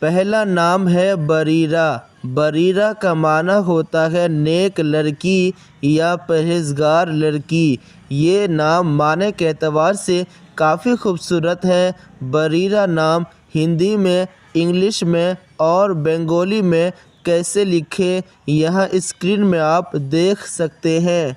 پہلا نام ہے بریرہ۔ بریرہ کا معنی ہوتا ہے نیک لڑکی یا پرہیزگار لڑکی۔ یہ نام معنی کے اعتبار سے کافی خوبصورت ہے۔ بریرہ نام ہندی میں، انگلش میں اور بنگالی میں کیسے لکھیں یہاں اسکرین میں آپ دیکھ سکتے ہیں۔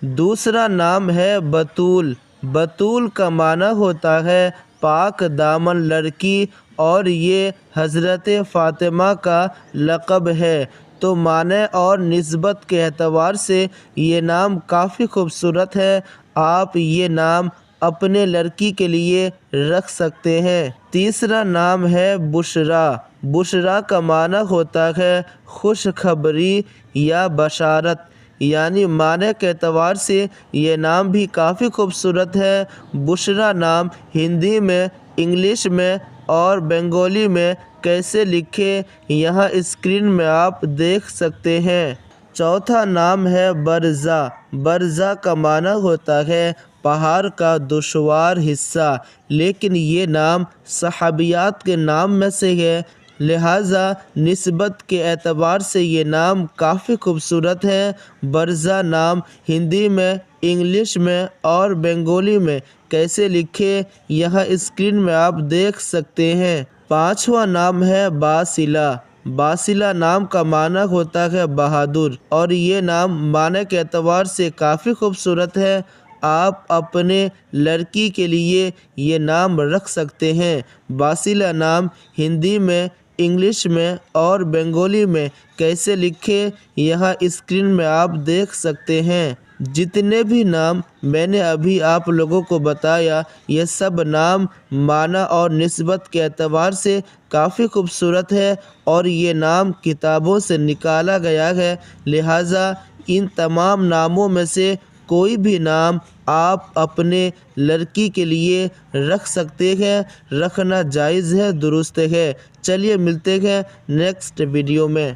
دوسرا نام ہے بطول۔ بطول کا معنی ہوتا ہے پاک دامن لڑکی اور یہ حضرت فاطمہ کا لقب ہے، تو معنی اور نسبت کے اعتبار سے یہ نام کافی خوبصورت ہے۔ آپ یہ نام اپنے لڑکی کے لیے رکھ سکتے ہیں۔ تیسرا نام ہے بشریٰ۔ بشریٰ کا معنی ہوتا ہے خوشخبری یا بشارت، یعنی معنی کے اعتبار سے یہ نام بھی کافی خوبصورت ہے۔ بشریٰ نام ہندی میں، انگلش میں اور بنگالی میں کیسے لکھیں یہاں اسکرین میں آپ دیکھ سکتے ہیں۔ چوتھا نام ہے برزہ۔ برزہ کا معنی ہوتا ہے پہاڑ کا دشوار حصہ، لیکن یہ نام صحابیات کے نام میں سے ہے، لہٰذا نسبت کے اعتبار سے یہ نام کافی خوبصورت ہے۔ برزہ نام ہندی میں، انگلش میں اور بنگالی میں کیسے لکھیں یہاں اسکرین میں آپ دیکھ سکتے ہیں۔ پانچواں نام ہے باسلہ۔ باسلہ نام کا معنی ہوتا ہے بہادر اور یہ نام معنی کے اعتبار سے کافی خوبصورت ہے۔ آپ اپنے لڑکی کے لیے یہ نام رکھ سکتے ہیں۔ باسلہ نام ہندی میں، انگلش میں اور بنگالی میں کیسے لکھیں یہاں اسکرین میں آپ دیکھ سکتے ہیں۔ جتنے بھی نام میں نے ابھی آپ لوگوں کو بتایا، یہ سب نام معنی اور نسبت کے اعتبار سے کافی خوبصورت ہے اور یہ نام کتابوں سے نکالا گیا ہے، لہٰذا ان تمام ناموں میں سے کوئی بھی نام آپ اپنے لڑکی کے لیے رکھ سکتے ہیں، رکھنا جائز ہے، درست ہے۔ چلیے ملتے ہیں نیکسٹ ویڈیو میں۔